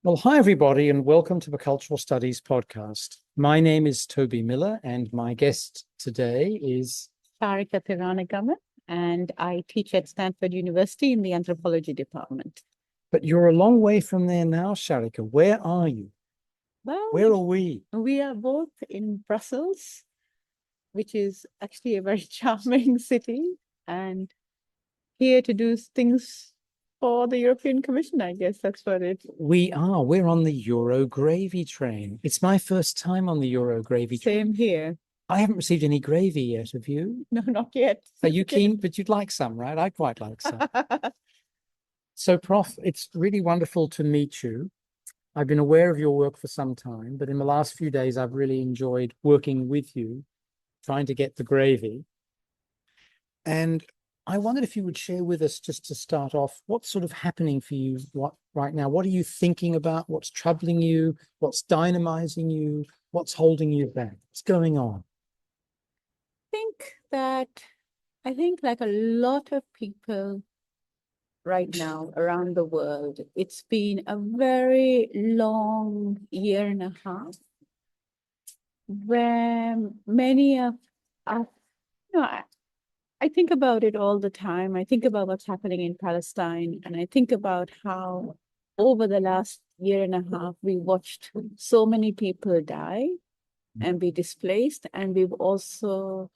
Well, hi, everybody, and welcome to the Cultural Studies podcast. My name is Toby Miller, and my guest today is. Sharika Thiranagama, and I teach at Stanford University in the anthropology department. But you're a long way from there now, Sharika. Where are you? Well, Where are we? we are both in Brussels, which is actually a very charming city, and here to do things for the European Commission, I guess that's what it is. We are. We're on the Euro gravy train. It's my first time on the Euro gravy train. Same here. I haven't received any gravy yet, have you? No, not yet. Are you keen? But you'd like some, right? I quite like some. So, Prof, it's really wonderful to meet you. I've been aware of your work for some time, but in the last few days, I've really enjoyed working with you, trying to get the gravy. And I wondered if you would share with us, just to start off, what's sort of happening for you right now? What are you thinking about? What's troubling you? What's dynamizing you? What's holding you back? What's going on? think that I think like a lot of people right now around the world, it's been a very long year and a half where many of us, I think about it all the time. I think about what's happening in Palestine, and I think about how over the last year and a half, we watched so many people die and be displaced. And we've also,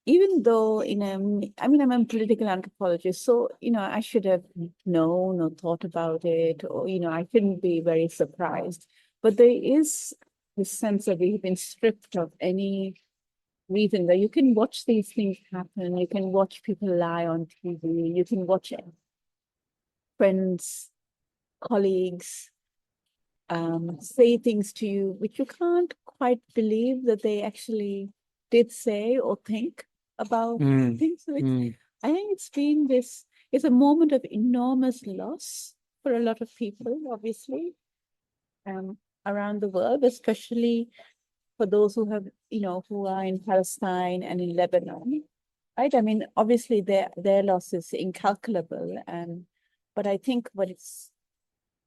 even though I'm a political anthropologist, so, I should have known or thought about it, or, I shouldn't be very surprised. But there is this sense that we've been stripped of any reason that you can watch these things happen. You can watch people lie on TV. You can watch friends, colleagues say things to you which you can't quite believe that they actually did say or think about things. So I think it's a moment of enormous loss for a lot of people, obviously, around the world, especially for those who are in Palestine and in Lebanon, right? I mean, obviously their loss is incalculable, but I think what it's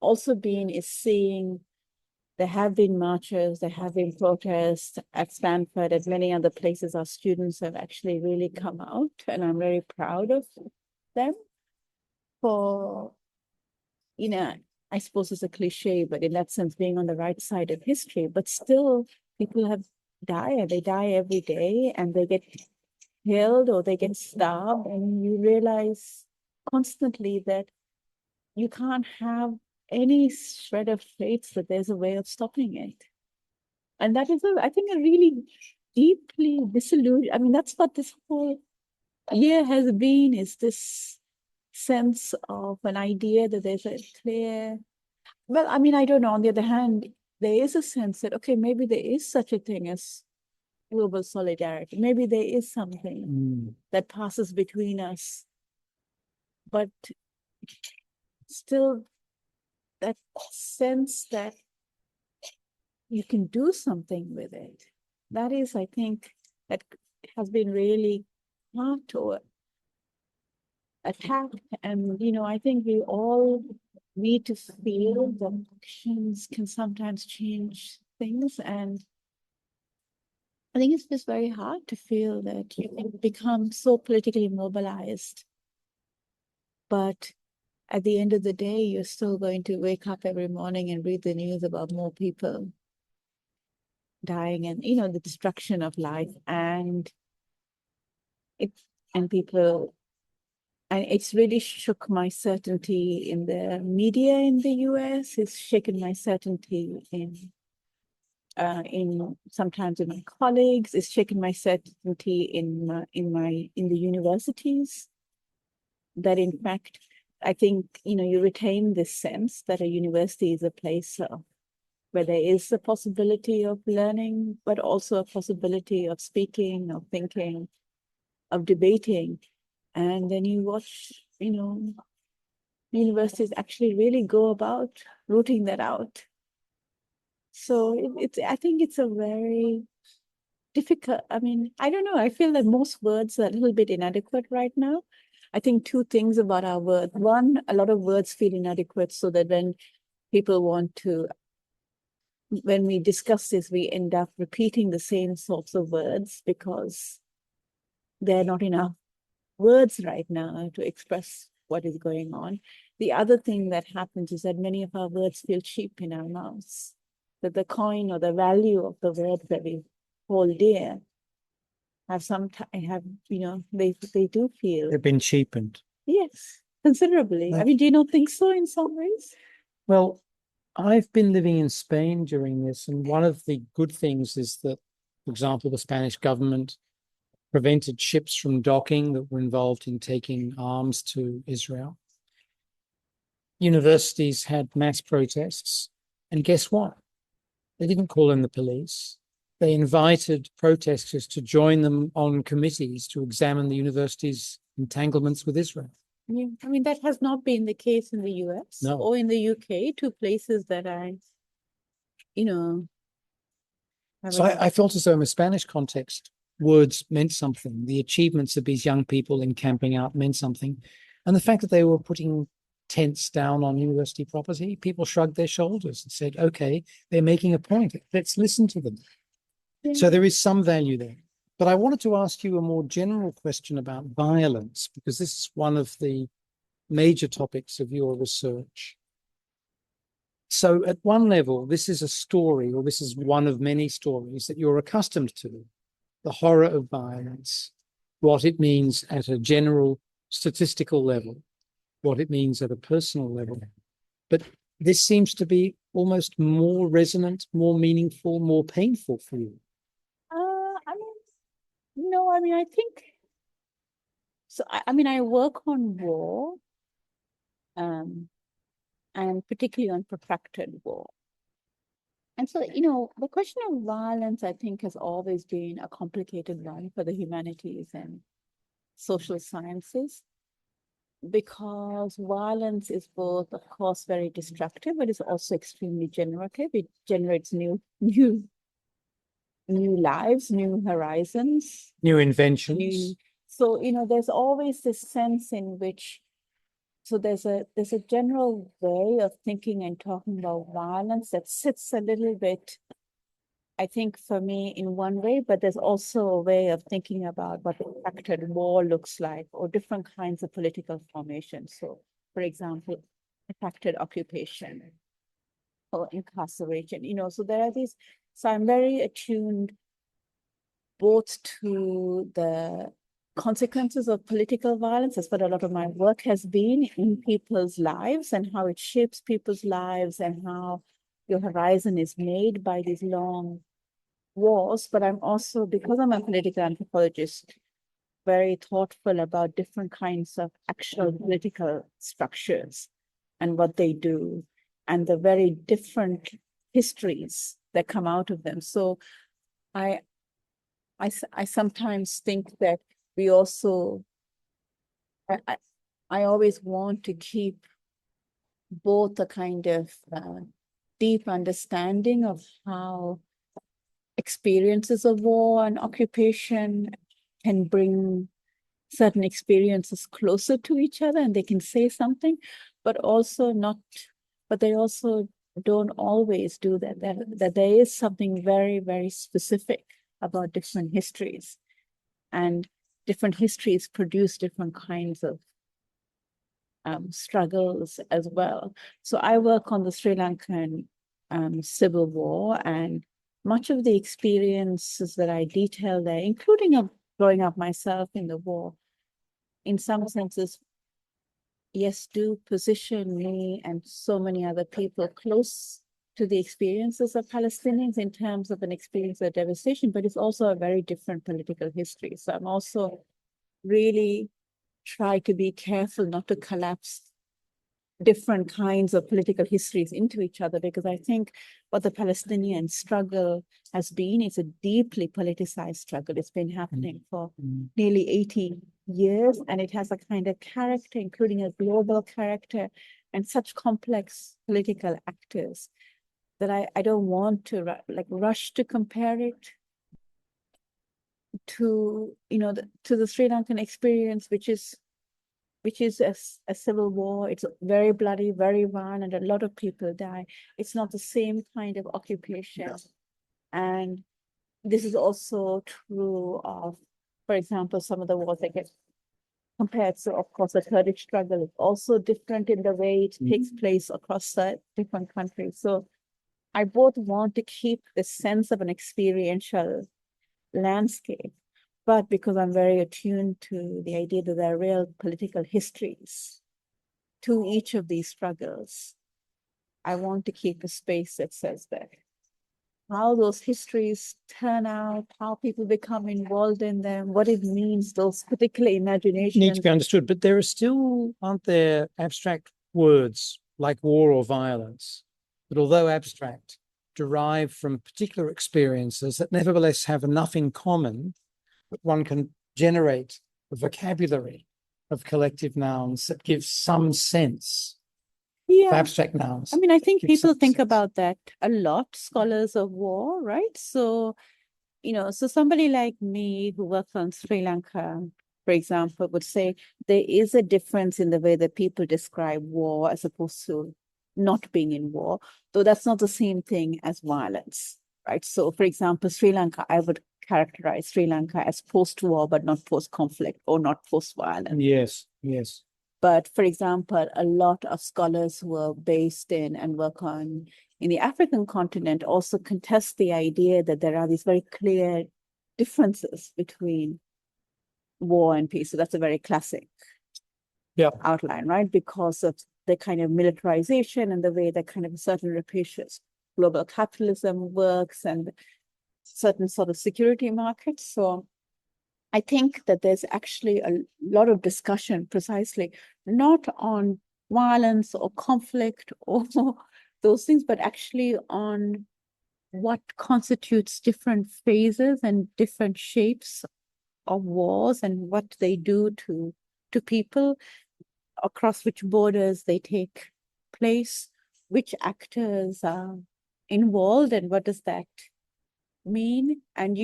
also been is seeing there have been marches, there have been protests at Stanford, at many other places. Our students have actually really come out, and I'm very proud of them for, I suppose it's a cliche, but in that sense, being on the right side of history. But still, people have died. They die every day, and they get killed or they get starved, and you realize constantly that you can't have any shred of faith that there's a way of stopping it. And that is, I think, a really deeply disillusioned. I mean, that's what this whole year has been, is this sense of an idea that there's a clear, well, I mean, I don't know. On the other hand, there is a sense that, okay, maybe there is such a thing as global solidarity. Maybe there is something that passes between us. But still, that sense that you can do something with it, that is, I think, that has been really hard or attacked. And, I think we all need to feel that actions can sometimes change things. And I think it's just very hard to feel that you can become so politically mobilized, but at the end of the day, you're still going to wake up every morning and read the news about more people dying and, the destruction of life. And people, and it's really shook my certainty in the media in the US. It's shaken my certainty in sometimes in my colleagues. It's shaken my certainty in the universities. That in fact, I think you retain this sense that a university is a place where there is a possibility of learning, but also a possibility of speaking, of thinking, of debating. And then you watch, universities actually really go about rooting that out. So I think it's a very difficult, I mean, I don't know, I feel that most words are a little bit inadequate right now. I think two things about our words. One, a lot of words feel inadequate, so that when people want to, when we discuss this, we end up repeating the same sorts of words because there are not enough words right now to express what is going on. The other thing that happens is that many of our words feel cheap in our mouths, that the coin or the value of the words that we hold dear they do feel. They've been cheapened. Yes, considerably. I mean, do you not think so in some ways? Well, I've been living in Spain during this, and one of the good things is that, for example, the Spanish government prevented ships from docking that were involved in taking arms to Israel. Universities had mass protests, and guess what? They didn't call in the police. They invited protesters to join them on committees to examine the university's entanglements with Israel. Yeah, I mean, that has not been the case in the US or in the UK, two places that So I felt as though in the Spanish context, words meant something. The achievements of these young people in camping out meant something. And the fact that they were putting tents down on university property, people shrugged their shoulders and said, okay, they're making a point. Let's listen to them. Yeah. So there is some value there. But I wanted to ask you a more general question about violence, because this is one of the major topics of your research. So at one level, this is a story, or this is one of many stories that you're accustomed to, the horror of violence, what it means at a general statistical level, what it means at a personal level. But this seems to be almost more resonant, more meaningful, more painful for you. I think, so I work on war, and particularly on protracted war. And so, the question of violence, I think, has always been a complicated one for the humanities and social sciences, because violence is both, of course, very destructive, but it's also extremely generative. It generates new lives, new horizons, new inventions. So, there's always this sense in which, so there's a general way of thinking and talking about violence that sits a little bit, I think, for me in one way, but there's also a way of thinking about what protracted war looks like, or different kinds of political formations. So, for example, protracted occupation or incarceration, so there are these, so I'm very attuned both to the consequences of political violence. That's what a lot of my work has been, in people's lives and how it shapes people's lives and how your horizon is made by these long wars. But I'm also, because I'm a political anthropologist, very thoughtful about different kinds of actual political structures and what they do, and the very different histories that come out of them. So I sometimes think that we also, I always want to keep both a kind of deep understanding of how experiences of war and occupation can bring certain experiences closer to each other, and they can say something, but they also don't always do that. That there is something very, very specific about different histories, and different histories produce different kinds of struggles as well. So I work on the Sri Lankan civil war, and much of the experiences that I detail there, including of growing up myself in the war, in some senses, yes, do position me and so many other people close to the experiences of Palestinians in terms of an experience of devastation, but it's also a very different political history. So I'm also really try to be careful not to collapse different kinds of political histories into each other, because I think what the Palestinian struggle has been is a deeply politicized struggle. It's been happening for nearly 80 years, and it has a kind of character, including a global character, and such complex political actors that I don't want to rush to compare it to, to the Sri Lankan experience, which is which is a civil war. It's very bloody, very violent, and a lot of people die. It's not the same kind of occupation. No. And this is also true of, for example, some of the wars that get compared. So, of course, the Kurdish struggle is also different in the way it takes place across different countries. So I both want to keep the sense of an experiential landscape, but because I'm very attuned to the idea that there are real political histories to each of these struggles, I want to keep a space that says that how those histories turn out, how people become involved in them, what it means, those particular imaginations. Need to be understood, but there are still, aren't there, abstract words like war or violence that, although abstract, derive from particular experiences that nevertheless have enough in common that one can generate a vocabulary of collective nouns that gives some sense. Yeah. Abstract nouns. I mean, I think people think about that a lot, scholars of war, right? So, so somebody like me who works on Sri Lanka, for example, would say there is a difference in the way that people describe war as opposed to not being in war, though that's not the same thing as violence, right? So, for example, Sri Lanka, I would characterize Sri Lanka as post-war, but not post-conflict or not post-violence. Yes, yes. But for example, a lot of scholars who are based in and work on in the African continent also contest the idea that there are these very clear differences between war and peace. So that's a very classic outline, right? Because of the kind of militarization and the way that kind of certain rapacious global capitalism works and certain sort of security markets. So I think that there's actually a lot of discussion precisely not on violence or conflict or those things, but actually on what constitutes different phases and different shapes of wars and what they do to people, across which borders they take place, which actors are involved, and what does that mean. And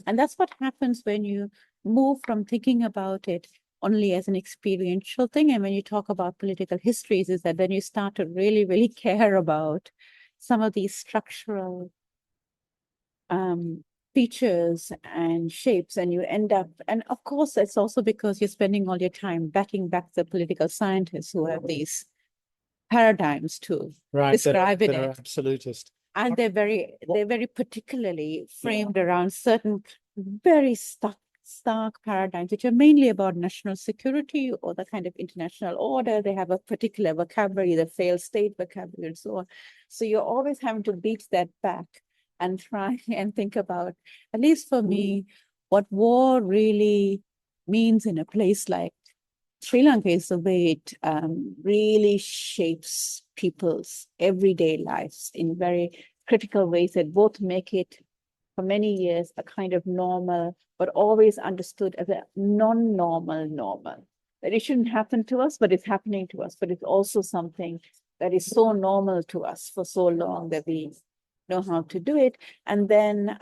and that's what happens when you move from thinking about it only as an experiential thing, and when you talk about political histories, is that then you start to really, really care about some of these structural features and shapes, and you end up, and of course it's also because you're spending all your time backing back the political scientists who have these paradigms to describe it. That are absolutist. And they're very particularly framed around certain very stark paradigms, which are mainly about national security or the kind of international order. They have a particular vocabulary, the failed state vocabulary, and so on. So you're always having to beat that back and try and think about, at least for me, what war really means in a place like Sri Lanka is the way it really shapes people's everyday lives in very critical ways that both make it, for many years, a kind of normal, but always understood as a non-normal normal. That it shouldn't happen to us, but it's happening to us. But it's also something that is so normal to us for so long that we know how to do it. And then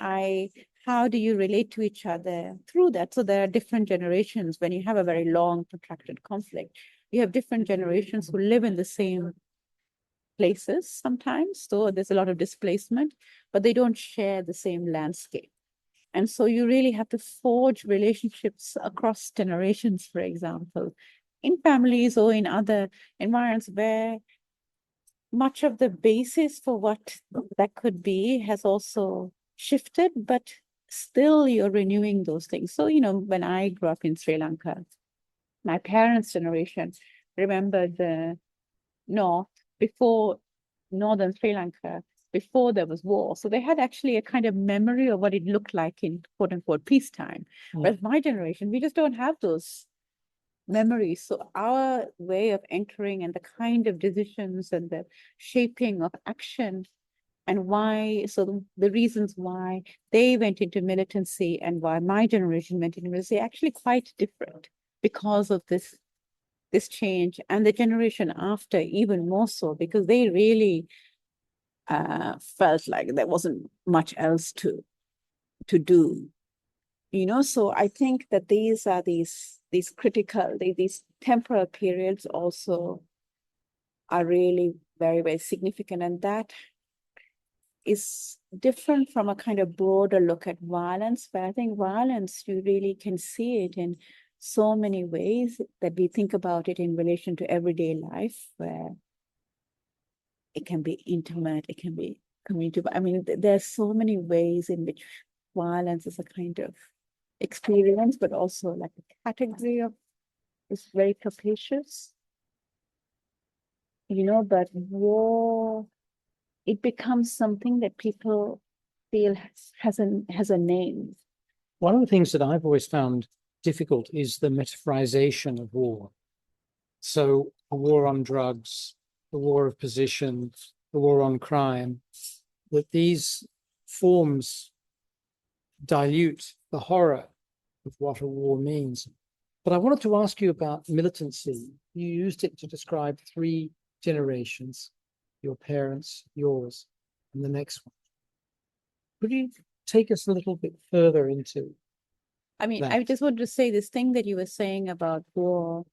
how do you relate to each other through that? So there are different generations. When you have a very long, protracted conflict, you have different generations who live in the same places sometimes. So there's a lot of displacement, but they don't share the same landscape. And so you really have to forge relationships across generations, for example, in families or in other environments where much of the basis for what that could be has also shifted, but still you're renewing those things. So, when I grew up in Sri Lanka, my parents' generation remembered the North before northern Sri Lanka, before there was war. So they had actually a kind of memory of what it looked like in quote unquote peacetime. Whereas my generation, we just don't have those memories. So our way of entering and the kind of decisions and the shaping of action and why, so the reasons why they went into militancy and why my generation went into militancy are actually quite different because of this change, and the generation after even more so, because they really felt like there wasn't much else to do. So I think that these are these critical, these temporal periods also are really very, very significant. And that is different from a kind of broader look at violence, where I think violence, you really can see it in so many ways that we think about it in relation to everyday life, where it can be intimate, it can be community. I mean, there's so many ways in which violence is a kind of experience, but also like a category of, is very capacious. But war, it becomes something that people feel has a name. One of the things that I've always found difficult is the metaphorization of war. So the war on drugs, the war of position, the war on crime, that these forms dilute the horror of what a war means. But I wanted to ask you about militancy. You used it to describe 3 generations, your parents, yours, and the next one. Could you take us a little bit further into I mean, that? I just wanted to say this thing that you were saying about war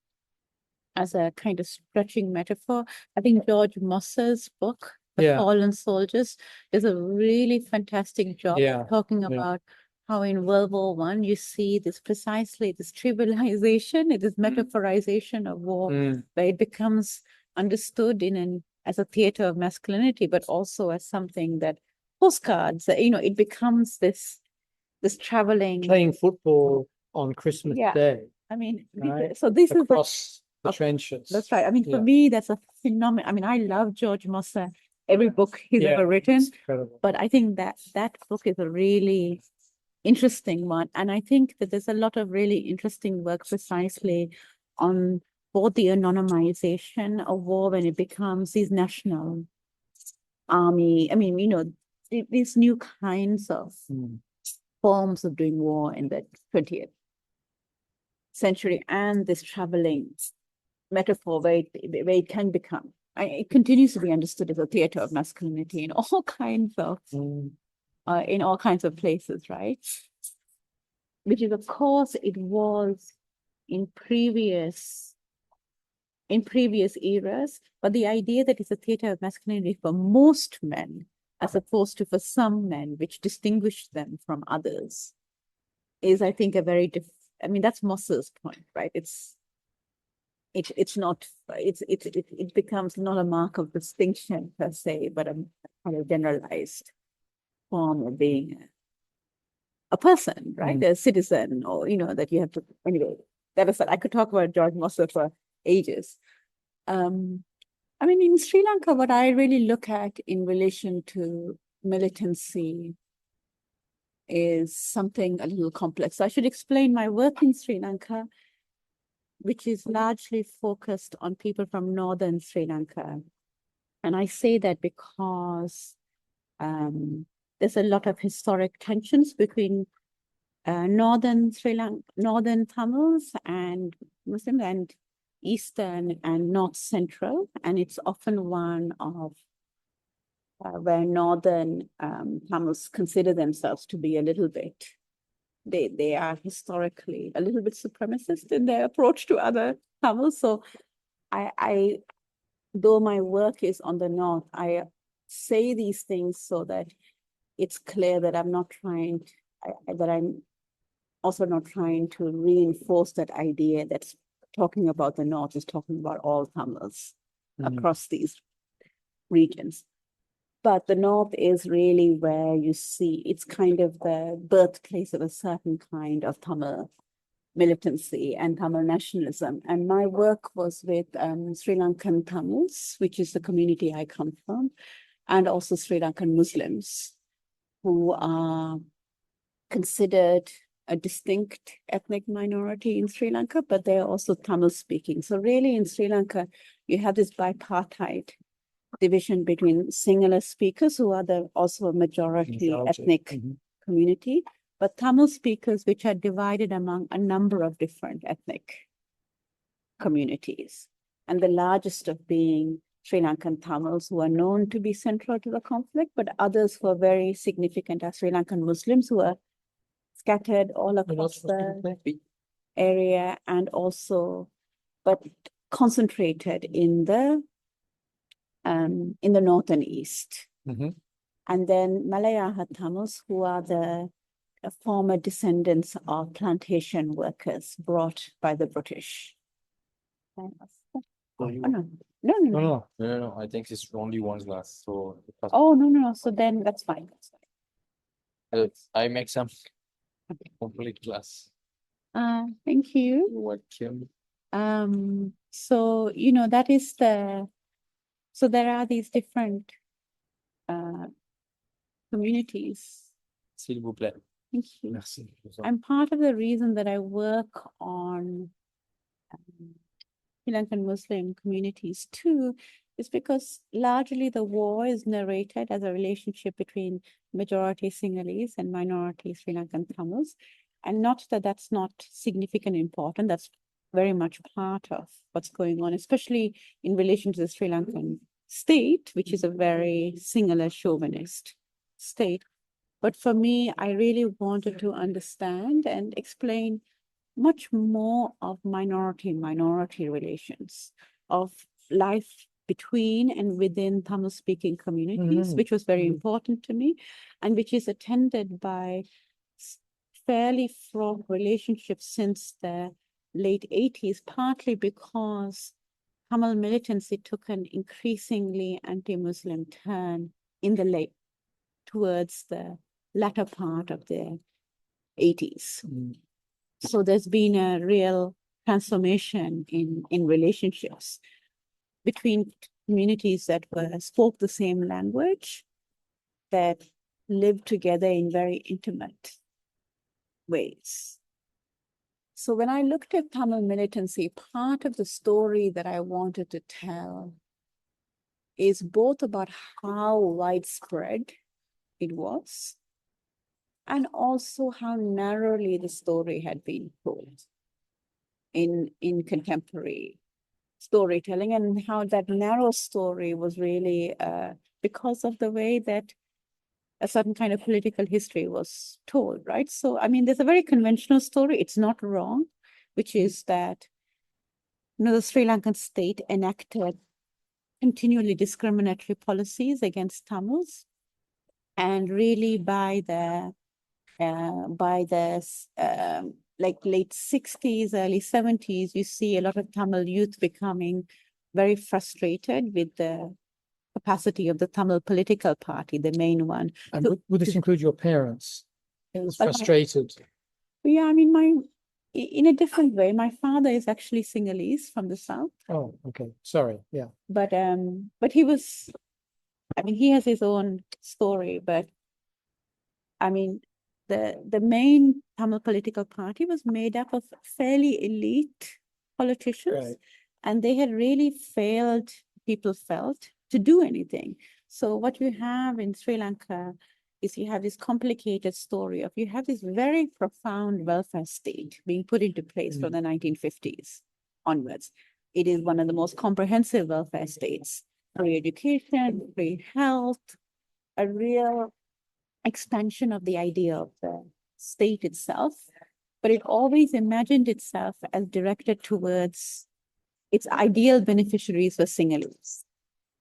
as a kind of stretching metaphor. I think George Mosser's book, The Fallen Soldiers, is a really fantastic job talking about how in World War I you see this precisely this trivialization, this metaphorization of war, where it becomes understood as a theater of masculinity, but also as something that postcards, it becomes this traveling. Playing football on Christmas Day. I mean, right? so this Across the trenches. That's right. I mean, for me, that's a phenomenon. I mean, I love George Mosser, every book he's ever written. But I think that book is a really interesting one. And I think that there's a lot of really interesting work precisely on both the anonymization of war when it becomes these national army. I mean, these new kinds of forms of doing war in the 20th century, and this traveling metaphor where it can become, it continues to be understood as a theater of masculinity in all kinds of places, right? Which is, of course, it was in previous eras, but the idea that it's a theater of masculinity for most men, as opposed to for some men, which distinguish them from others, is, I think, a very I mean, that's Mosser's point, right? It becomes not a mark of distinction per se, but a kind of generalized form of being a person, right? A citizen, or that you have to. Anyway, that aside, I could talk about George Mosser for ages. I mean, in Sri Lanka, what I really look at in relation to militancy is something a little complex. I should explain my work in Sri Lanka, which is largely focused on people from northern Sri Lanka. And I say that because there's a lot of historic tensions between northern Tamils and Muslims, and eastern and north central. And it's often one of where northern Tamils consider themselves to be a little bit, they are historically a little bit supremacist in their approach to other Tamils. So I though my work is on the north, I say these things so that it's clear that I'm not trying that I'm also not trying to reinforce that idea that's talking about the north is talking about all Tamils across these regions. But the north is really where you see, it's kind of the birthplace of a certain kind of Tamil militancy and Tamil nationalism. And my work was with Sri Lankan Tamils, which is the community I come from, and also Sri Lankan Muslims, who are considered a distinct ethnic minority in Sri Lanka, but they're also Tamil speaking. So really in Sri Lanka, you have this bipartite division between Sinhala speakers, who are also a majority ethnic community, but Tamil speakers, which are divided among a number of different ethnic communities. And the largest of being Sri Lankan Tamils, who are known to be central to the conflict, but others who are very significant are Sri Lankan Muslims, who are scattered all across the area, and also but concentrated in the north and east. Mhm. And then Malayaha Tamils, who are the former descendants of plantation workers brought by the British. Oh, no, no, no, No, no. no. No, I think it's only one glass. So Oh, no, no. So then that's fine. That's fine. I make some complete glass. Thank you. Welcome. So, that is so there are these different communities. S'il vous plaît. Thank you. Merci. And part of the reason that I work on Sri Lankan Muslim communities too is because largely the war is narrated as a relationship between majority Sinhalese and minority Sri Lankan Tamils. And not that that's not significant and important, that's very much part of what's going on, especially in relation to the Sri Lankan state, which is a very Sinhala chauvinist state. But for me, I really wanted to understand and explain much more of minority relations, of life between and within Tamil speaking communities, which was very important to me, and which is attended by fairly fraught relationships since the late 80s, partly because Tamil militancy took an increasingly anti-Muslim turn in the towards the latter part of the 80s. So there's been a real transformation in relationships between communities that spoke the same language, that lived together in very intimate ways. So when I looked at Tamil militancy, part of the story that I wanted to tell is both about how widespread it was, and also how narrowly the story had been told in contemporary storytelling, and how that narrow story was really because of the way that a certain kind of political history was told, right? So, I mean, there's a very conventional story, it's not wrong, which is that, the Sri Lankan state enacted continually discriminatory policies against Tamils, and really by the like late 60s, early 70s, you see a lot of Tamil youth becoming very frustrated with the capacity of the Tamil political party, the main one. And would this include your parents? It was frustrated. Yeah, I mean, in a different way. My father is actually Sinhalese from the south. Oh, okay. Sorry. Yeah. But he was, I mean, he has his own story, but I mean, the main Tamil political party was made up of fairly elite politicians, Right. and they had really failed, people felt, to do anything. So what you have in Sri Lanka is you have this complicated story of, you have this very profound welfare state being put into place from the 1950s onwards. It is one of the most comprehensive welfare states, free education, free health, a real expansion of the idea of the state itself, but it always imagined itself as directed towards its ideal beneficiaries were Sinhalese.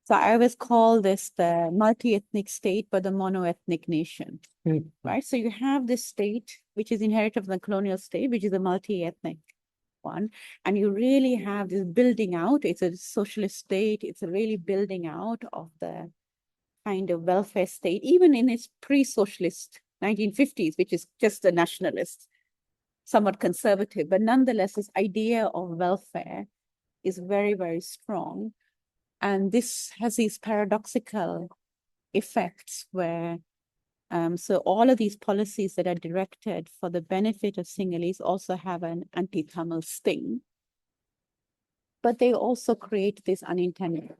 So I always call this the multi-ethnic state, but the mono-ethnic nation, right? So you have this state, which is inherited from the colonial state, which is a multi-ethnic one. And you really have this building out. It's a socialist state. It's a really building out of the kind of welfare state, even in its pre-socialist 1950s, which is just a nationalist, somewhat conservative, but nonetheless, this idea of welfare is very, very strong. And this has these paradoxical effects where, so all of these policies that are directed for the benefit of Sinhalese also have an anti-Tamil sting, but they also create these unintended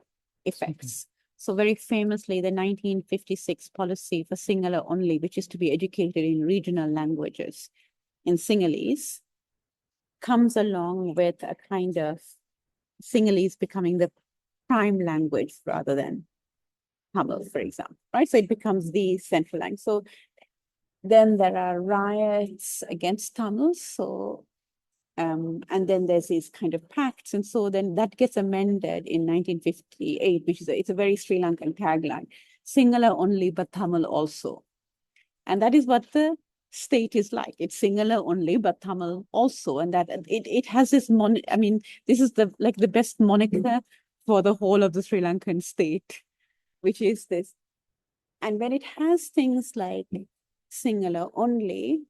effects. So very famously, the 1956 policy for Sinhala only, which is to be educated in regional languages in Sinhalese, comes along with a kind of Sinhalese becoming the prime language rather than Tamil, for example, right? So it becomes the central language. So then there are riots against Tamils. So And then there's these kind of pacts. And so then that gets amended in 1958, which is it's a very Sri Lankan tagline, Sinhala only, but Tamil also. And that is what the state is like. It's Sinhala only, but Tamil also. And that it has this this is the best moniker for the whole of the Sri Lankan state, which is this. And when it has things like Sinhala only,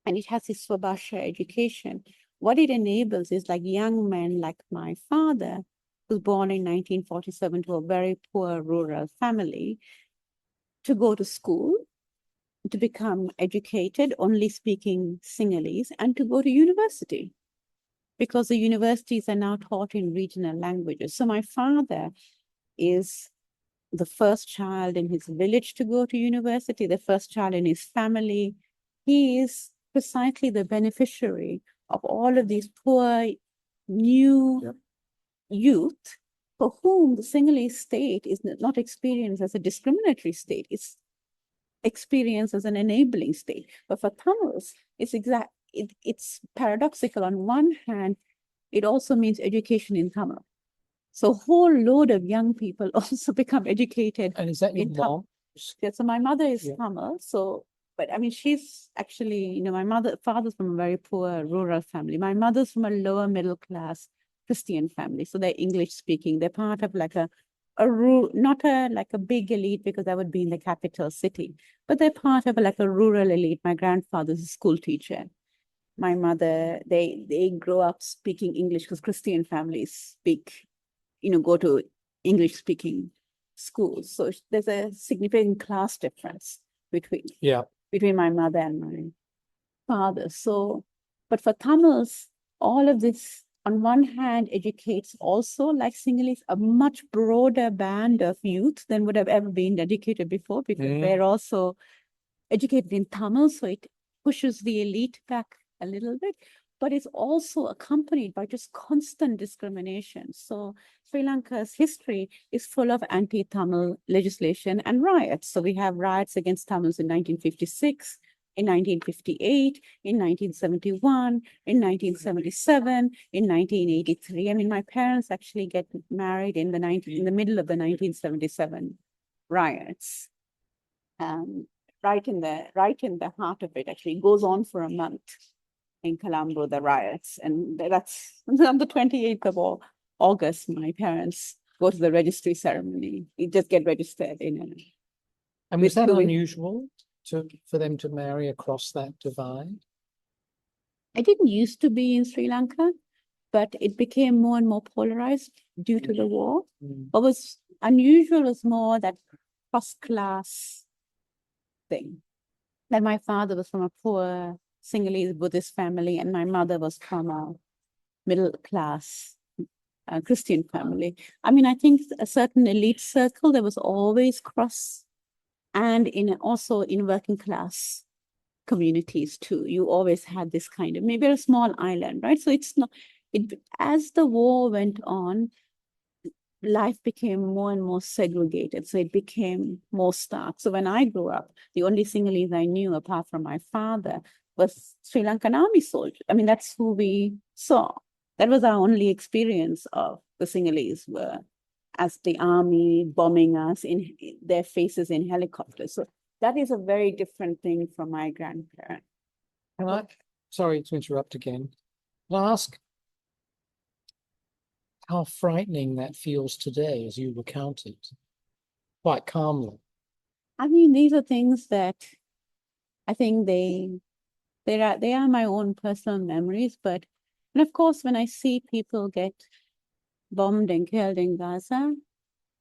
and it has this Swabhasha education, what it enables is like young men like my father, who was born in 1947 to a very poor rural family, to go to school, to become educated, only speaking Sinhalese, and to go to university, because the universities are now taught in regional languages. So my father is the first child in his village to go to university, the first child in his family. He is precisely the beneficiary of all of these poor, new youth for whom the Sinhalese state is not experienced as a discriminatory state. It's experienced as an enabling state. But for Tamils, it's paradoxical. On one hand, it also means education in Tamil. So a whole load of young people also become educated. And is that your in Tamil. mom? Yeah, so my mother is Yeah. Tamil. So, but I mean, she's actually, my father's from a very poor rural family. My mother's from a lower middle class Christian family. So they're English speaking. They're part of like not a big elite, because that would be in the capital city, but they're part of like a rural elite. My grandfather's a school teacher. My mother, they grow up speaking English because Christian families go to English speaking schools. So there's a significant class difference between my mother and my father. So, but for Tamils, all of this, on one hand, educates also, like Sinhalese, a much broader band of youth than would have ever been educated before, because they're also educated in Tamil. So it pushes the elite back a little bit, but it's also accompanied by just constant discrimination. So Sri Lanka's history is full of anti-Tamil legislation and riots. So we have riots against Tamils in 1956, in 1958, in 1971, in 1977, in 1983. I mean, my parents actually get married in the middle of the 1977 riots. Right in the heart of it. Actually, it goes on for a month in Colombo, the riots. And that's on the 28th of August, my parents go to the registry ceremony. You just get registered in. And was that unusual for them to marry across that divide? It didn't used to be in Sri Lanka, but it became more and more polarized due to the war. What was unusual was more that first class thing. That my father was from a poor Sinhalese Buddhist family, and my mother was from a middle class Christian family. I mean, I think a certain elite circle, there was always cross, and also in working class communities too. You always had this kind of, maybe a small island, right? So it's not, as the war went on, life became more and more segregated. So it became more stark. So when I grew up, the only Sinhalese I knew, apart from my father, was Sri Lankan army soldier. I mean, that's who we saw. That was our only experience of the Sinhalese, were as the army bombing us in their faces in helicopters. So that is a very different thing from my grandparents. Sorry to interrupt again. Can I ask how frightening that feels today as you recount it, quite calmly? I mean, these are things that I think they are my own personal memories. But, and of course, when I see people get bombed and killed in Gaza,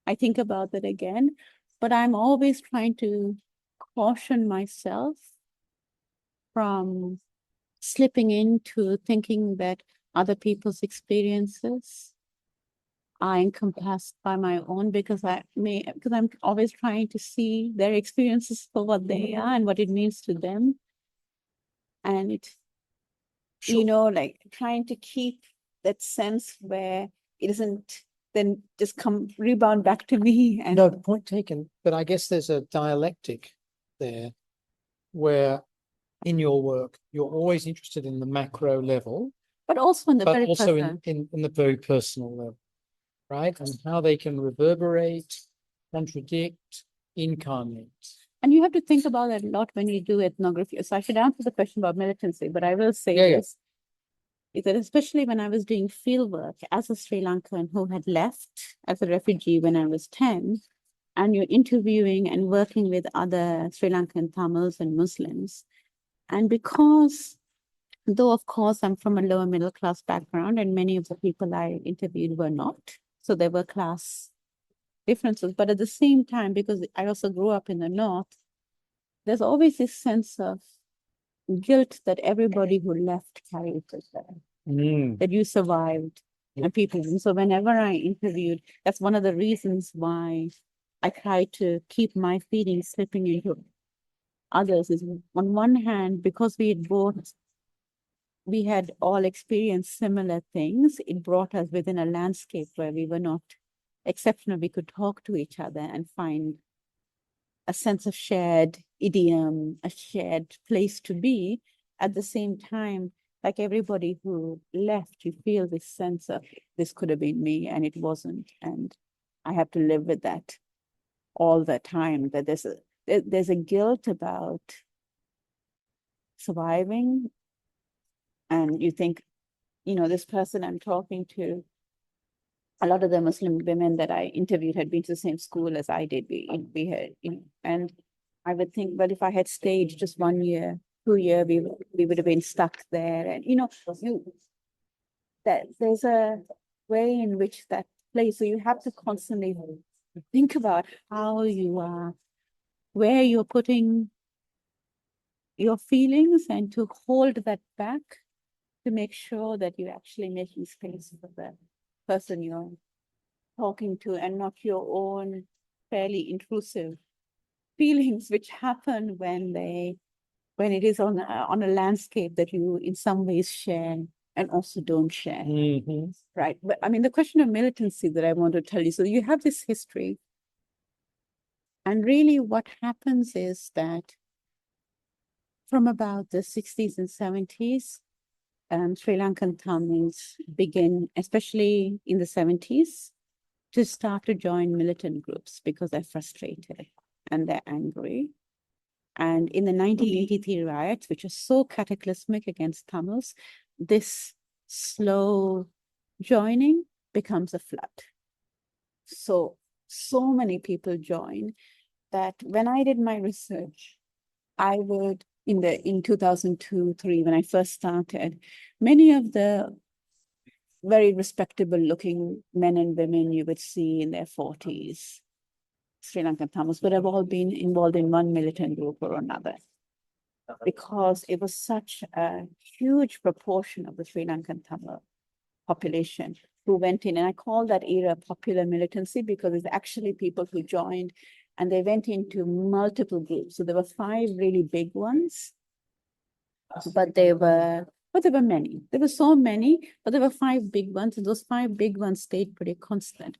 I think about that again. But I'm always trying to caution myself from slipping into thinking that other people's experiences are encompassed by my own, because I'm always trying to see their experiences for what they are and what it means to them. And like trying to keep that sense where it doesn't then just rebound back to me. And no, point taken. But I guess there's a dialectic there where in your work. You're always interested in the macro level, But also in the but very also personal. in the very personal level, right? And how they can reverberate, contradict, incarnate. And you have to think about that a lot when you do ethnography. So I should answer the question about militancy, but I will say Yeah, yeah. this, is that especially when I was doing field work as a Sri Lankan who had left as a refugee when I was 10, and you're interviewing and working with other Sri Lankan Tamils and Muslims. And because, though of course I'm from a lower middle class background and many of the people I interviewed were not, so there were class differences, but at the same time, because I also grew up in the North, there's always this sense of guilt that everybody who left carried with them, that you survived and people. And so whenever I interviewed, that's one of the reasons why I try to keep my feelings slipping into others is on one hand, because we had all experienced similar things, it brought us within a landscape where we were not exceptional. We could talk to each other and find a sense of shared idiom, a shared place to be. At the same time, like everybody who left, you feel this sense of this could have been me and it wasn't. And I have to live with that all the time, that there's a guilt about surviving. And you think, this person I'm talking to, a lot of the Muslim women that I interviewed had been to the same school as I did. We had, and I would think, well, if I had stayed just 1 year, 2 year, we would have been stuck there. And that there's a way in which that plays. So you have to constantly think about how you are, where you're putting your feelings, and to hold that back to make sure that you're actually making space for the person you're talking to and not your own fairly intrusive feelings, which happen when it is on a landscape that you in some ways share and also don't share. Right. But I mean, the question of militancy that I want to tell you, so you have this history. And really what happens is that from about the 60s and 70s, Sri Lankan Tamils begin, especially in the 70s, to start to join militant groups because they're frustrated and they're angry. And in the 1983 riots, which are so cataclysmic against Tamils, this slow joining becomes a flood. So many people join that when I did my research, I would, in 2002-3, when I first started, many of the very respectable looking men and women you would see in their 40s, Sri Lankan Tamils, would have all been involved in one militant group or another, because it was such a huge proportion of the Sri Lankan Tamil population who went in. And I call that era popular militancy because it's actually people who joined and they went into multiple groups. So there were 5 really big ones, but there were many. There were so many, but there were 5 big ones, and those 5 big ones stayed pretty constant.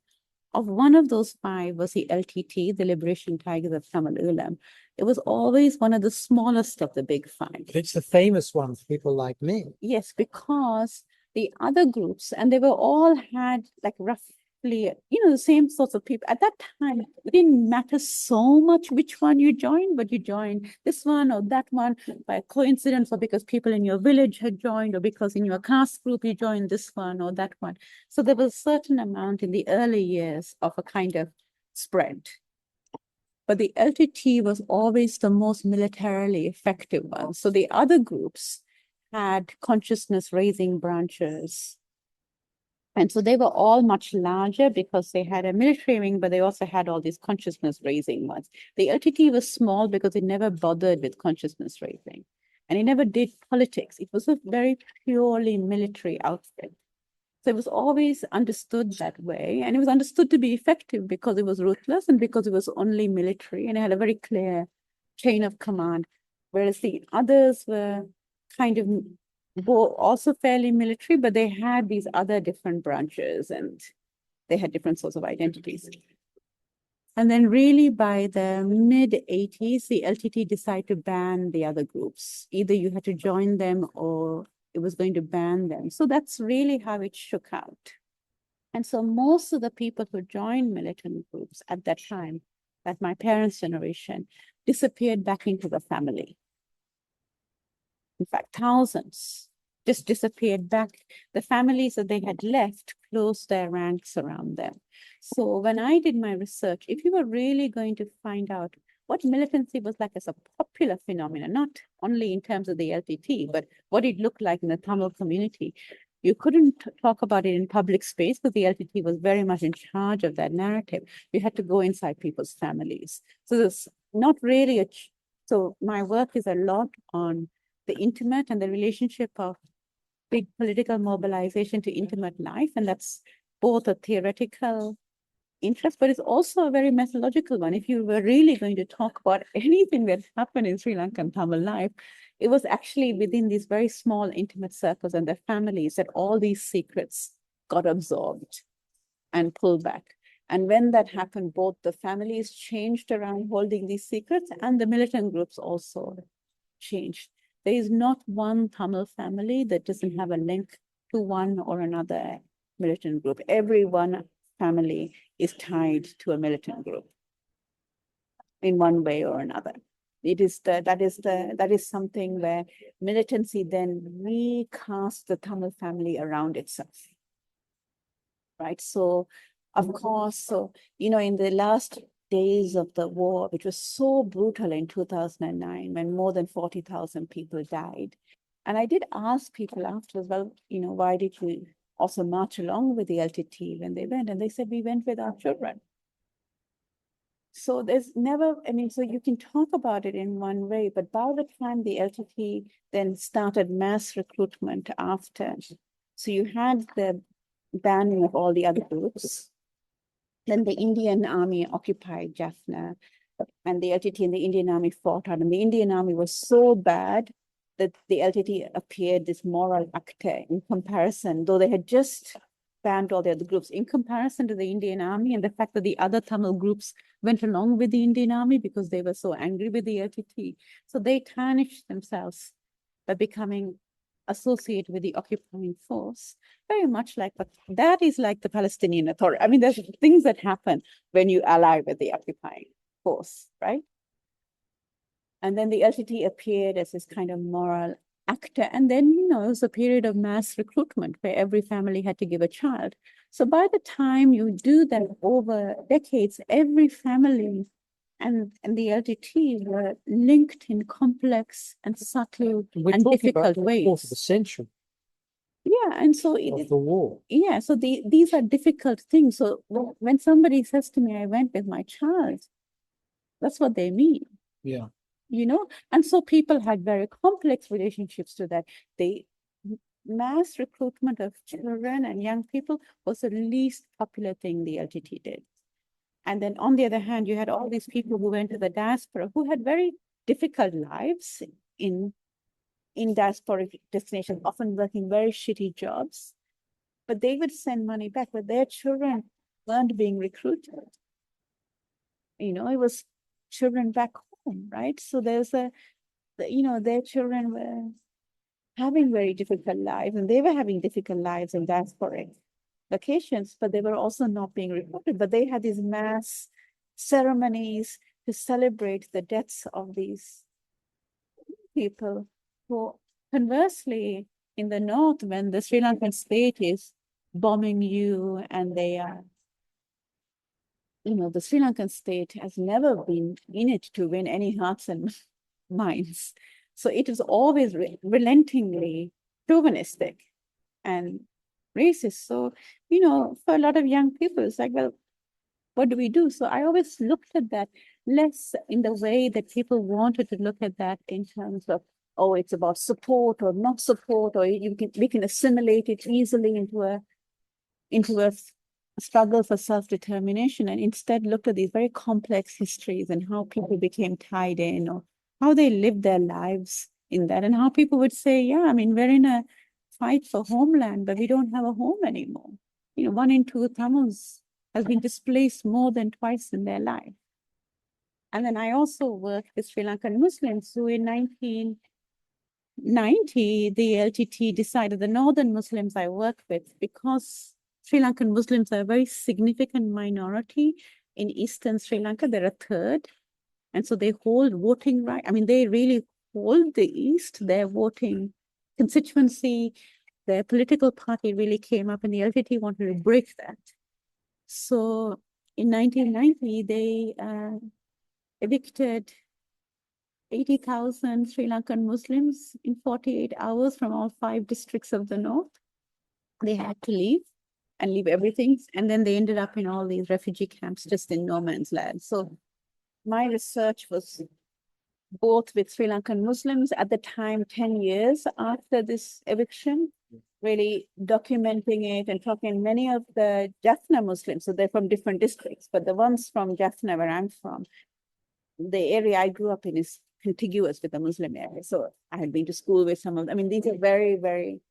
Of one of those 5 was the LTT, the Liberation Tigers of Tamil Ulam. It was always one of the smallest of the big 5. But it's the famous one for people like me. Yes, because the other groups, and they were all had like roughly, the same sorts of people. At that time, it didn't matter so much which one you joined, but you joined this one or that one by coincidence, or because people in your village had joined, or because in your caste group you joined this one or that one. So there was a certain amount in the early years of a kind of spread. But the LTT was always the most militarily effective one. So the other groups had consciousness raising branches. And so they were all much larger because they had a military wing, but they also had all these consciousness raising ones. The LTT was small because it never bothered with consciousness raising. And it never did politics. It was a very purely military outfit. So it was always understood that way. And it was understood to be effective because it was ruthless and because it was only military and it had a very clear chain of command. Whereas the others were kind of also fairly military, but they had these other different branches and they had different sorts of identities. And then really by the mid-80s, the LTT decided to ban the other groups. Either you had to join them or it was going to ban them. So that's really how it shook out. And so most of the people who joined militant groups at that time, at my parents' generation, disappeared back into the family. In fact, thousands just disappeared back. The families that they had left closed their ranks around them. So when I did my research, if you were really going to find out what militancy was like as a popular phenomenon, not only in terms of the LTT, but what it looked like in the Tamil community, you couldn't talk about it in public space because the LTT was very much in charge of that narrative. You had to go inside people's families. So there's not really so my work is a lot on the intimate and the relationship of big political mobilization to intimate life. And that's both a theoretical interest, but it's also a very methodological one. If you were really going to talk about anything that happened in Sri Lankan Tamil life, it was actually within these very small intimate circles and their families that all these secrets got absorbed and pulled back. And when that happened, both the families changed around holding these secrets and the militant groups also changed. There is not one Tamil family that doesn't have a link to one or another militant group. Every one family is tied to a militant group in one way or another. That is something where militancy then recast the Tamil family around itself. Right. So of course, so in the last days of the war, which was so brutal in 2009, when more than 40,000 people died. And I did ask people afterwards, well, why did you also march along with the LTT when they went? And they said, we went with our children. So there's never, so you can talk about it in one way, but by the time the LTT then started mass recruitment after, so you had the banning of all the other groups. Then the Indian army occupied Jaffna, and the LTT and the Indian army fought on. And the Indian army was so bad that the LTT appeared this moral actor in comparison, though they had just banned all the other groups, in comparison to the Indian army and the fact that the other Tamil groups went along with the Indian army because they were so angry with the LTT. So they tarnished themselves by becoming associated with the occupying force, very much like, but that is like the Palestinian Authority. There's things that happen when you ally with the occupying force, right? And then the LTT appeared as this kind of moral actor. And then, it was a period of mass recruitment where every family had to give a child. So by the time you do that over decades, every family and the LTT were linked in complex and subtle and difficult ways. Quarter of a century. Yeah, and so of the war. Yeah, so these are difficult things. So when somebody says to me, I went with my child, that's what they mean. Yeah. And so people had very complex relationships to that. The mass recruitment of children and young people was the least popular thing the LTT did. And then on the other hand, you had all these people who went to the diaspora who had very difficult lives in diasporic destinations, often working very shitty jobs. But they would send money back, but their children weren't being recruited. It was children back home, right? So there's their children were having very difficult lives, and they were having difficult lives in diasporic locations, but they were also not being recruited. But they had these mass ceremonies to celebrate the deaths of these people who, conversely, in the north, when the Sri Lankan state is bombing you and they are, the Sri Lankan state has never been in it to win any hearts and minds. So it is always relentingly chauvinistic and racist. So, for a lot of young people, it's like, well, what do we do? So I always looked at that less in the way that people wanted to look at that in terms of, oh, it's about support or not support, or we can assimilate it easily into a struggle for self-determination, and instead looked at these very complex histories and how people became tied in, or how they lived their lives in that, and how people would say, yeah, we're in a fight for homeland, but we don't have a home anymore. 1 in 2 Tamils has been displaced more than twice in their life. And then I also worked with Sri Lankan Muslims who in 1990, the LTT decided, the Northern Muslims I work with, because Sri Lankan Muslims are a very significant minority in Eastern Sri Lanka, they're a third. And so they hold voting right. I mean, they really hold the East, their voting constituency, their political party really came up and the LTT wanted to break that. So in 1990, they evicted 80,000 Sri Lankan Muslims in 48 hours from all 5 districts of the north. They had to leave and leave everything. And then they ended up in all these refugee camps just in no man's land. So my research was both with Sri Lankan Muslims at the time, 10 years after this eviction, really documenting it and talking many of the Jaffna Muslims. So they're from different districts, but the ones from Jaffna, where I'm from, the area I grew up in is contiguous with the Muslim area. So I had been to school with some of them. I mean, these are very, very,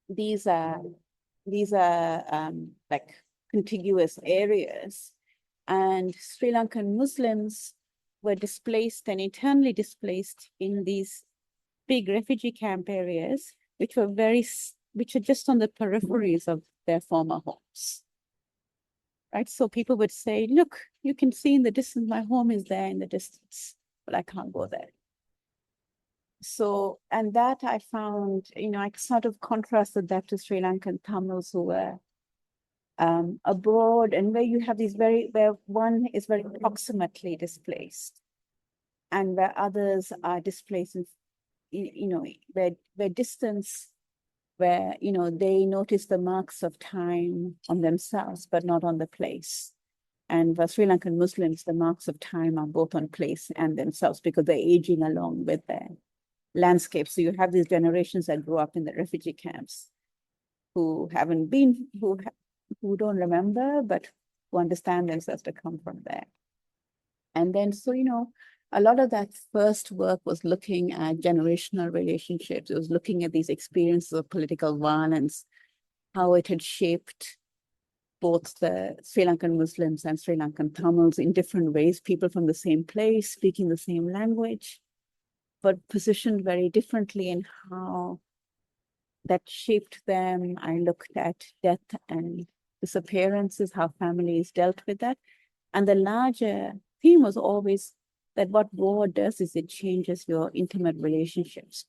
these are like contiguous areas. And Sri Lankan Muslims were displaced and internally displaced in these big refugee camp areas, which are just on the peripheries of their former homes. Right? So people would say, look, you can see in the distance, my home is there in the distance, but I can't go there. So, and that I found, I sort of contrasted that to Sri Lankan Tamils who were abroad, and where you have these where one is very proximately displaced and where others are displaced in, where distance, where, they notice the marks of time on themselves, but not on the place. And for Sri Lankan Muslims, the marks of time are both on place and themselves because they're aging along with their landscape. So you have these generations that grew up in the refugee camps who haven't been, who don't remember, but who understand themselves to come from there. And then, so, a lot of that first work was looking at generational relationships. It was looking at these experiences of political violence, how it had shaped both the Sri Lankan Muslims and Sri Lankan Tamils in different ways, people from the same place, speaking the same language, but positioned very differently in how that shaped them. I looked at death and disappearances, how families dealt with that. And the larger theme was always that what war does is it changes your intimate relationships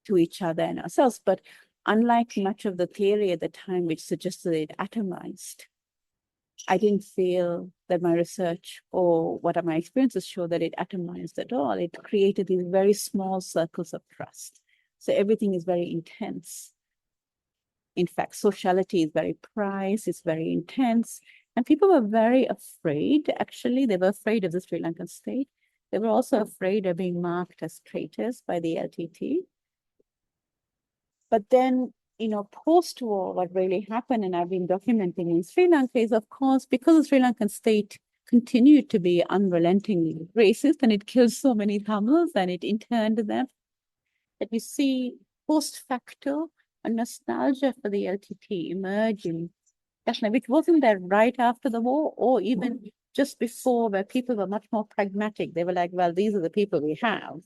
to each other and ourselves. But unlike much of the theory at the time, which suggested it atomized, I didn't feel that my research or what my experiences show that it atomized at all. It created these very small circles of trust. So everything is very intense. In fact, sociality is very prized, it's very intense. And people were very afraid, actually. They were afraid of the Sri Lankan state. They were also afraid of being marked as traitors by the LTT. But then, post-war, what really happened, and I've been documenting in Sri Lanka, is, of course, because the Sri Lankan state continued to be unrelentingly racist, and it killed so many Tamils, and it interned them, that we see post-facto a nostalgia for the LTT emerging, which wasn't there right after the war, or even just before, where people were much more pragmatic. They were like, well, these are the people we have.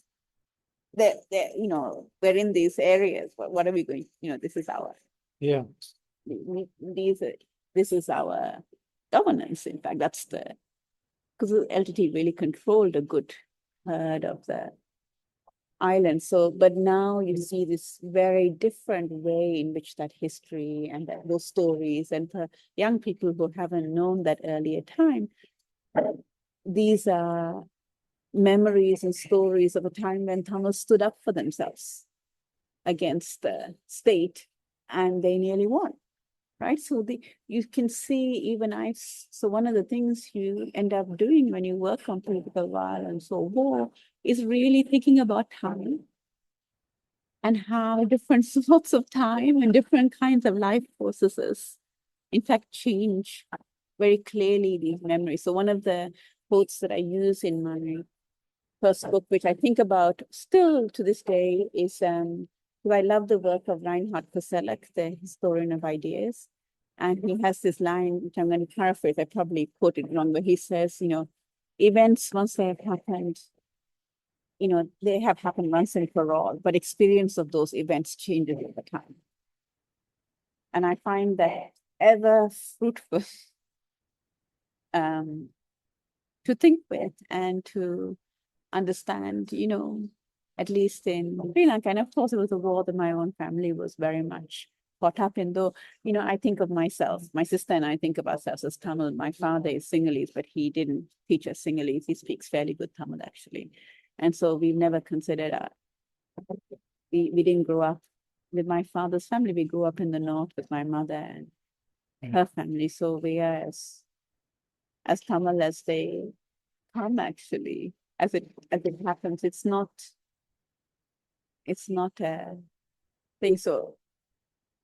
They're we're in these areas. What are we going? This is our this is our governance. In fact, that's because the LTT really controlled a good herd of the island. So, but now you see this very different way in which that history and those stories, and for young people who haven't known that earlier time, these are memories and stories of a time when Tamils stood up for themselves against the state, and they nearly won, right? So you can see even so one of the things you end up doing when you work on political violence or war is really thinking about time and how different sorts of time and different kinds of life processes, in fact, change very clearly these memories. So one of the quotes that I use in my first book, which I think about still to this day, is I love the work of Reinhard Koselleck, the historian of ideas. And he has this line, which I'm going to paraphrase, I probably quoted wrong, but he says, events, once they have happened, they have happened once and for all, but experience of those events changes over time. And I find that ever fruitful to think with and to understand, at least in Sri Lanka. And of course, it was a war that my own family was very much caught up in, though, I think of myself, my sister and I think of ourselves as Tamil. My father is Sinhalese, but he didn't teach us Sinhalese. He speaks fairly good Tamil, actually. And so we've never considered, we didn't grow up with my father's family. We grew up in the north with my mother and her family. So we are as Tamil as they come, actually, as it happens. It's not a thing. So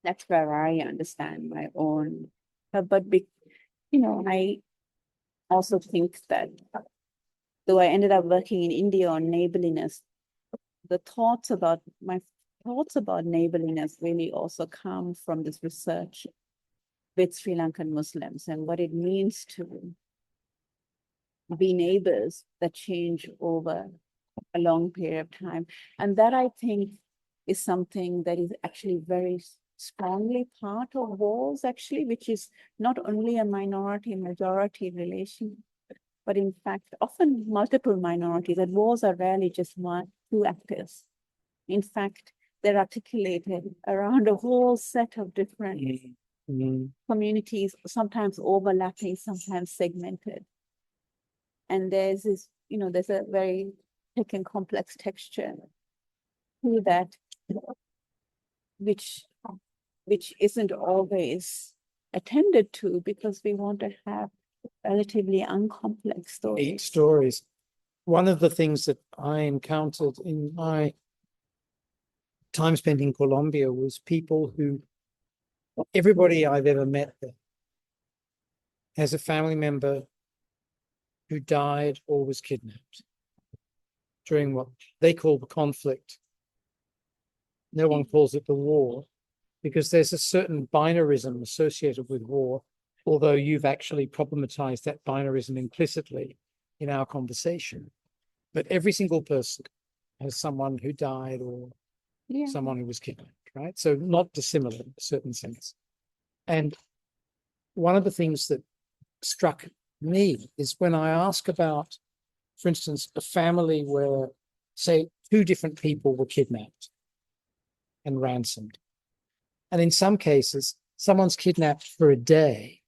that's where I understand my own. But I also think that though I ended up working in India on neighborliness, my thoughts about neighborliness really also come from this research with Sri Lankan Muslims and what it means to be neighbors that change over a long period of time. And that, I think, is something that is actually very strongly part of wars, actually, which is not only a minority-majority relation, but in fact, often multiple minorities. And wars are rarely just two actors. In fact, they're articulated around a whole set of different communities, sometimes overlapping, sometimes segmented. And there's this, there's a very thick and complex texture to that, which isn't always attended to, because we want to have relatively uncomplex stories. 8 stories. One of the things that I encountered in my time spent in Colombia was people who, everybody I've ever met there has a family member who died or was kidnapped during what they call the conflict. No one calls it the war, because there's a certain binarism associated with war, although you've actually problematized that binarism implicitly in our conversation. But every single person has someone who died or someone who was kidnapped, right? So not dissimilar in a certain sense. And one of the things that struck me is when I ask about, for instance, a family where, say, 2 different people were kidnapped and ransomed. And in some cases, someone's kidnapped for a day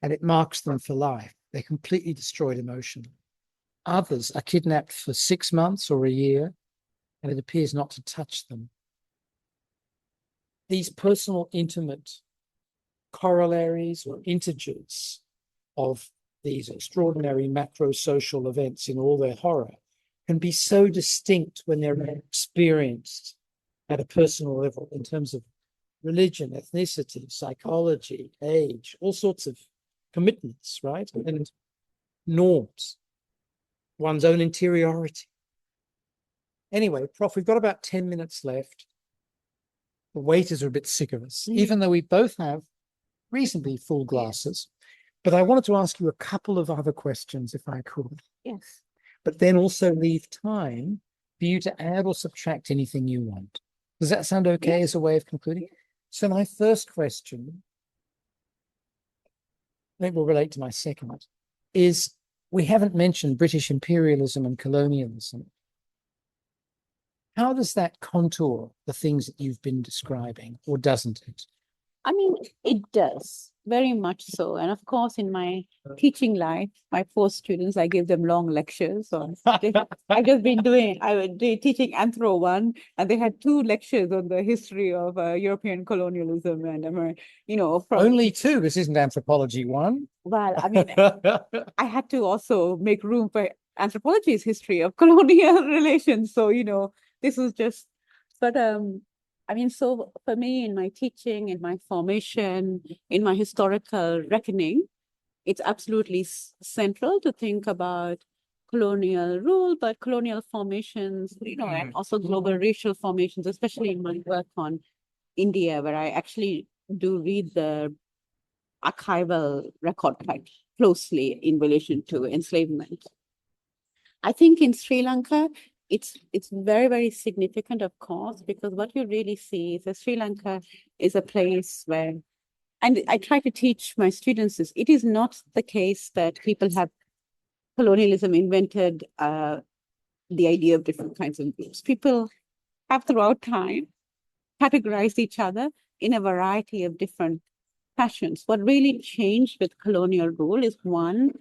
and it marks them for life. They're completely destroyed emotionally. Others are kidnapped for 6 months or a year, and it appears not to touch them. These personal, intimate corollaries or integers of these extraordinary macro-social events in all their horror can be so distinct when they're experienced at a personal level in terms of religion, ethnicity, psychology, age, all sorts of commitments, right? And norms, one's own interiority. Anyway, Prof, we've got about 10 minutes left. The waiters are a bit sick of us, even though we both have reasonably full glasses. But I wanted to ask you a couple of other questions, if I could. Yes. But then also leave time for you to add or subtract anything you want. Does that sound okay as a way of concluding? So my first question, I think will relate to my second, is we haven't mentioned British imperialism and colonialism. How does that contour the things that you've been describing, or doesn't it? I mean, it does, very much so. And of course, in my teaching life, my post students, I give them long lectures. I've just been I was teaching Anthro 1, and they had 2 lectures on the history of European colonialism and Only 2, this isn't Anthropology 1. Well, I mean, I had to also make room for anthropology's history of colonial relations. So, this was just, but I mean, so for me, in my teaching, in my formation, in my historical reckoning, it's absolutely central to think about colonial rule, but colonial formations, and also global racial formations, especially in my work on India, where I actually do read the archival record quite closely in relation to enslavement. I think in Sri Lanka, it's very, very significant, of course, because what you really see is that Sri Lanka is a place where, and I try to teach my students this, it is not the case that people have colonialism invented the idea of different kinds of groups. People have throughout time categorized each other in a variety of different fashions. What really changed with colonial rule is one,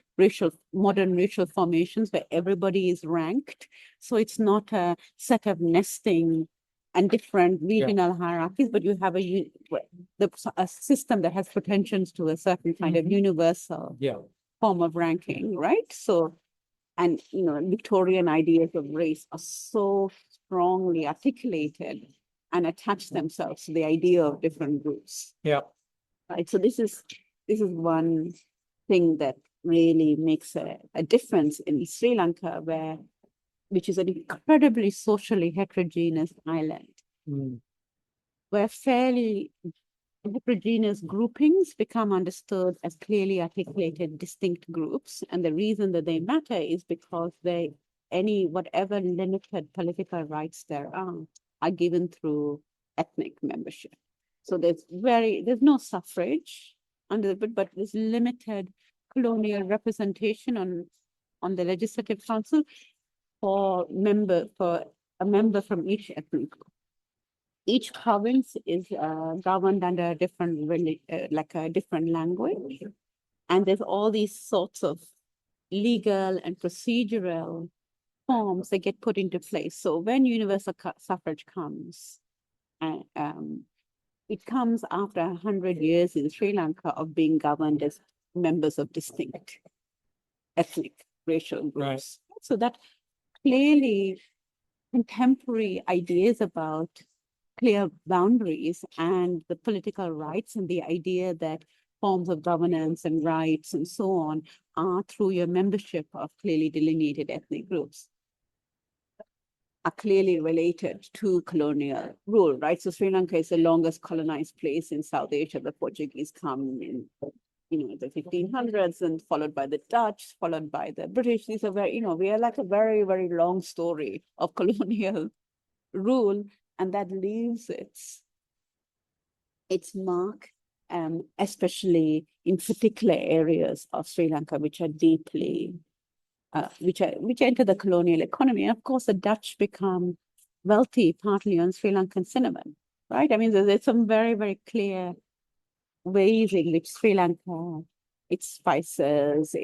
modern racial formations where everybody is ranked. So it's not a set of nesting and different regional hierarchies, but you have a system that has pretensions to a certain kind of universal form of ranking, right? So, and Victorian ideas of race are so strongly articulated and attach themselves to the idea of different groups. Yeah. Right. So this is one thing that really makes a difference in Sri Lanka, which is an incredibly socially heterogeneous island, where fairly heterogeneous groupings become understood as clearly articulated distinct groups. And the reason that they matter is because whatever limited political rights there are given through ethnic membership. So there's no suffrage under but there's limited colonial representation on the legislative council for a member from each ethnic group. Each province is governed under a different language, and there's all these sorts of legal and procedural forms that get put into place. So when universal suffrage comes, it comes after 100 years in Sri Lanka of being governed as members of distinct ethnic racial groups. Right. So that clearly contemporary ideas about clear boundaries and the political rights and the idea that forms of governance and rights and so on are through your membership of clearly delineated ethnic groups are clearly related to colonial rule, right? So Sri Lanka is the longest colonized place in South Asia. The Portuguese come in, the 1500s, and followed by the Dutch, followed by the British. These are we are like a very, very long story of colonial rule, and that leaves its mark, especially in particular areas of Sri Lanka, which are deeply which enter the colonial economy. And of course, the Dutch become wealthy partly on Sri Lankan cinnamon, right? I mean, there's some very, very clear ways in which Sri Lanka, its spices,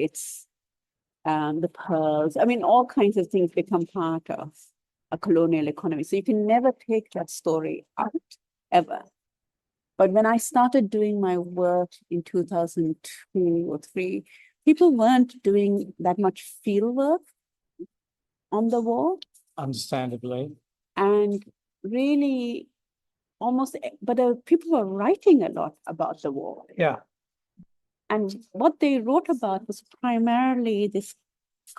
the pearls, I mean, all kinds of things become part of a colonial economy. So you can never take that story out, ever. But when I started doing my work in 2002 or 3, people weren't doing that much field work on the war. Understandably. And really but people were writing a lot about the war. Yeah. And what they wrote about was primarily this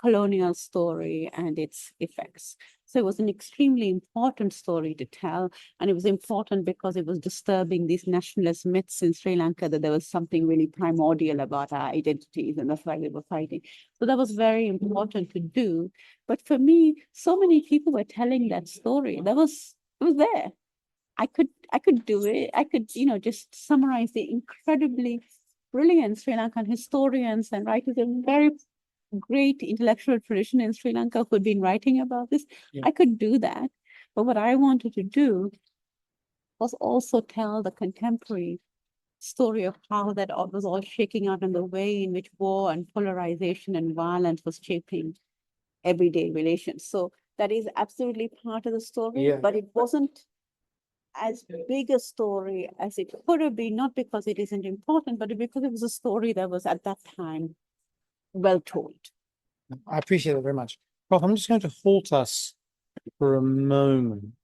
colonial story and its effects. So it was an extremely important story to tell. And it was important because it was disturbing these nationalist myths in Sri Lanka that there was something really primordial about our identities, and that's why we were fighting. So that was very important to do. But for me, so many people were telling that story. It was there. I could do it. I could, just summarize the incredibly brilliant Sri Lankan historians and writers, a very great intellectual tradition in Sri Lanka who'd been writing about this. Yeah. I could do that. But what I wanted to do was also tell the contemporary story of how that was all shaking out and the way in which war and polarization and violence was shaping everyday relations. So that is absolutely part of the story, but it wasn't as big a story as it could have been, not because it isn't important, but because it was a story that was at that time well told. I appreciate it very much. Prof, I'm just going to halt us for a moment